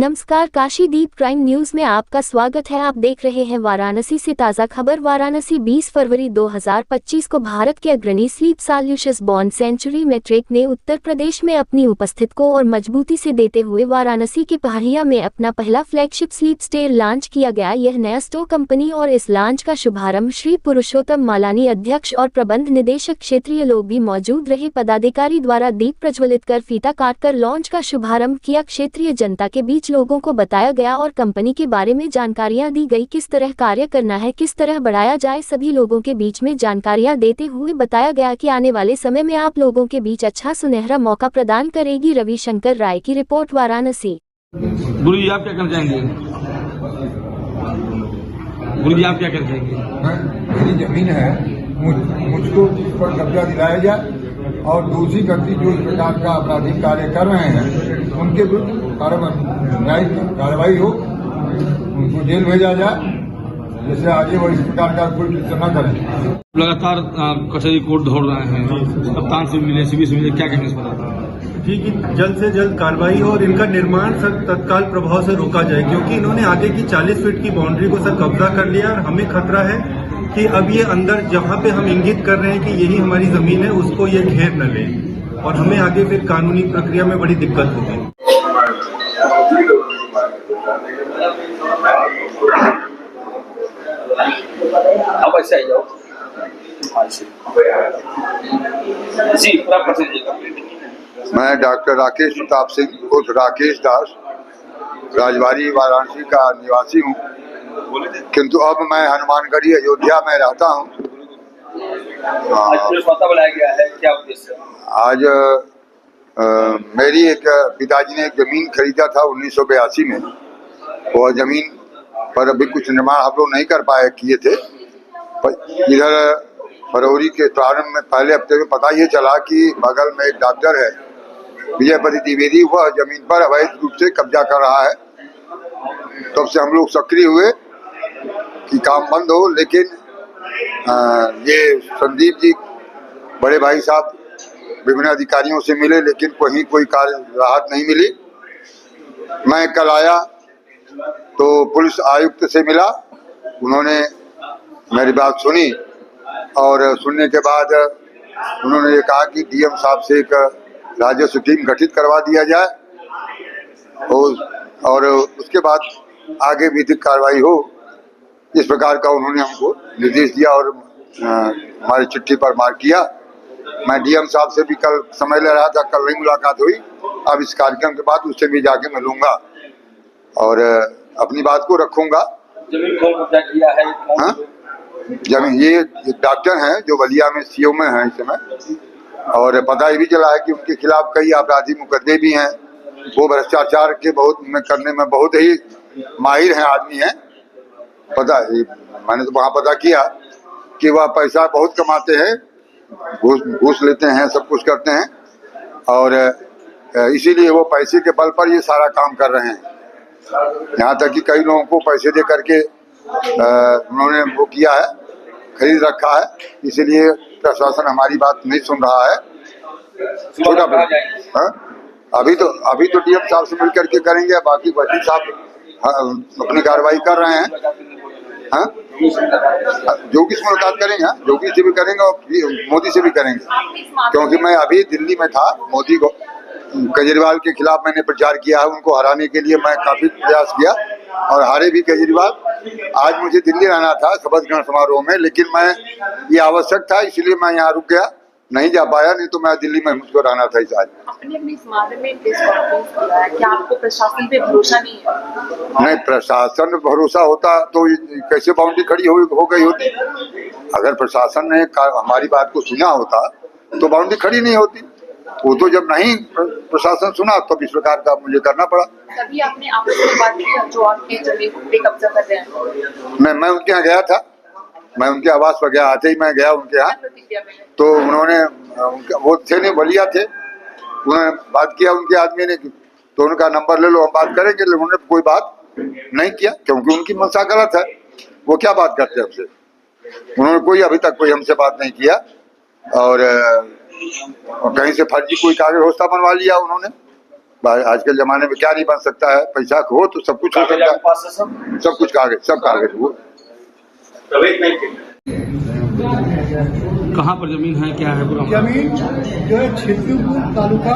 नमस्कार, काशीदीप crime news में आपका स्वागत है। आप देख रहे हैं वाराणसी से ताज़ा खबर। वाराणसी 20 फरवरी 2025 को भारत के अग्रणी sleep solutions brand Centuary mattress ने उत्तर प्रदेश में अपनी उपस्थिति को और मजबूती से देते हुए वाराणसी के पहाड़िया में अपना पहला फ्लैगशिप स्लीप स्टोर लॉन्च किया गया। यह नया स्टोर कंपनी और इस लॉन्च का शुभारंभ श्री पुरुषोत्तम मालानी, अध्यक्ष और प्रबंध निदेशक क्षेत्रीय लोग भी मौजूद रहे, पदाधिकारी द्वारा दीप प्रज्वलित कर फीता काटकर लॉन्च का शुभारंभ किया। क्षेत्रीय जनता के बीच लोगों को बताया गया और कंपनी के बारे में जानकारियां दी गई, किस तरह कार्य करना है, किस तरह बढ़ाया जाए। सभी लोगों के बीच में जानकारियां देते हुए बताया गया कि आने वाले समय में आप लोगों के बीच अच्छा सुनहरा मौका प्रदान करेगी। रविशंकर राय की रिपोर्ट, वाराणसी। गुरु जी आप क्या करना चाहेंगे? गुरु जी आप क्या करना चाहेंगे? मेरी जमीन है, मुझको उस पर कब्जा दिलाया जाए और दूसरी व्यक्ति जो इस प्रकार का आपराधिक कार्य कर रहे हैं उनके विरुद्ध कार्रवाई हो, उनको जेल भेजा जाए, जैसे आगे वो इस प्रकार का कोई न करें। लगातार कचहरी कोर्ट दौड़ रहे हैं, कप्तान से मिले, सीबी से मिले, क्या कहने से पता जी कि जल्द से जल्द कार्रवाई हो और इनका निर्माण सर तत्काल प्रभाव से रोका जाए, क्योंकि इन्होंने आगे की 40 फीट की बाउंड्री को सर कब्जा कर लिया और हमें खतरा है कि अब ये अंदर जहां पे हम इंगित कर रहे हैं कि यही हमारी जमीन है उसको ये घेर न ले और हमें आगे फिर कानूनी प्रक्रिया में बड़ी दिक्कत होगी। अब ऐसे आ जाओ जी, मैं डॉक्टर राकेश प्रताप सिंह उर्फ राकेश दास राजबाड़ी वाराणसी का निवासी हूँ, किंतु अब मैं हनुमानगढ़ी अयोध्या में रहता हूँ। बुलाया गया है, क्या उद्देश्य? आज मेरी एक पिताजी ने एक जमीन खरीदा था 1982 में। वह जमीन पर अभी कुछ निर्माण हम लोग नहीं कर किए थे। इधर फरवरी के प्रारंभ में पहले हफ्ते में पता ये चला कि बगल में एक डॉक्टर है विजयपति द्विवेदी, वह जमीन पर अवैध रूप से कब्जा कर रहा है। तब से हम लोग सक्रिय हुए कि काम बंद हो, लेकिन ये संदीप जी बड़े भाई साहब विभिन्न अधिकारियों से मिले, लेकिन कहीं कोई कार्य राहत नहीं मिली। मैं कल आया तो पुलिस आयुक्त से मिला, उन्होंने मेरी बात सुनी और सुनने के बाद उन्होंने ये कहा कि डीएम साहब से एक राजस्व टीम गठित करवा दिया जाए और उसके बाद आगे विधिक कार्रवाई हो, इस प्रकार का उन्होंने हमको निर्देश दिया और हमारी चिट्ठी पर मार्क किया। मैं डीएम साहब से भी कल समय ले रहा था, कल नहीं मुलाकात हुई। अब इस कार्यक्रम के बाद उससे भी जाके मिलूंगा और अपनी बात को रखूंगा। जमीन कौन कब्जा किया है? हाँ, जमीन ये डॉक्टर हैं जो बलिया में सीओ में हैं इस समय, और पता ये भी चला है कि उनके खिलाफ कई आपराधिक मुकदमे भी हैं। वो भ्रष्टाचार के करने में बहुत ही माहिर हैं, आदमी हैं। पता है, मैंने तो वहाँ पता किया कि वह पैसा बहुत कमाते हैं, घूस लेते हैं, सब कुछ करते हैं और इसीलिए वो पैसे के बल पर ये सारा काम कर रहे हैं। यहाँ तक कि कई लोगों को पैसे दे करके उन्होंने वो किया है, खरीद रखा है। इसीलिए प्रशासन हमारी बात नहीं सुन रहा है। छोटा अभी तो डीएम साहब से मिलकर के करेंगे, बाकी वकील साहब अपनी कार्रवाई कर रहे हैं। हाँ, जोगी से मुलाकात करेंगे, जोगी से भी करेंगे और मोदी से भी करेंगे, क्योंकि मैं अभी दिल्ली में था। मोदी को केजरीवाल के खिलाफ मैंने प्रचार किया है, उनको हराने के लिए मैं काफी प्रयास किया और हारे भी केजरीवाल। आज मुझे दिल्ली रहना था शपथ ग्रहण समारोह में, लेकिन मैं ये आवश्यक था इसलिए मैं यहाँ रुक गया, नहीं जा पाया, नहीं तो मैं दिल्ली में मुझको रहना था। इस आज क्या आपको प्रशासन पे भरोसा नहीं है? नहीं, प्रशासन भरोसा होता तो कैसे बाउंड्री खड़ी हो गई होती। अगर प्रशासन ने हमारी बात को सुना होता तो बाउंड्री खड़ी नहीं होती। वो तो जब नहीं प्रशासन सुना तो इस प्रकार का मुझे करना पड़ा। तभी आपने आपस में बात की जो आपकी जमीन पे कब्जा कर रहे हैं? मैं उनके यहाँ गया था, मैं उनके आवास पर गया, आते ही मैं गया उनके यहाँ, तो उन्होंने वो थे नहीं बलिया थे, उन्होंने बात किया उनके आदमी ने, तो उनका नंबर ले लो हम बात करेंगे, लेकिन उन्होंने कोई बात नहीं किया क्योंकि उनकी मंशा गलत है। वो क्या बात करते हमसे, उन्होंने कोई अभी तक कोई हमसे बात नहीं किया और कहीं से फर्जी कोई कागज व्यवस्था बनवा लिया उन्होंने। आज के जमाने में क्या नहीं बन सकता है, पैसा हो तो सब कुछ हो सकता है। सब कुछ कागज, सब कागज वो। कहाँ पर जमीन है, क्या है पूरा? जमीन जो है छिटकीपुर तालुका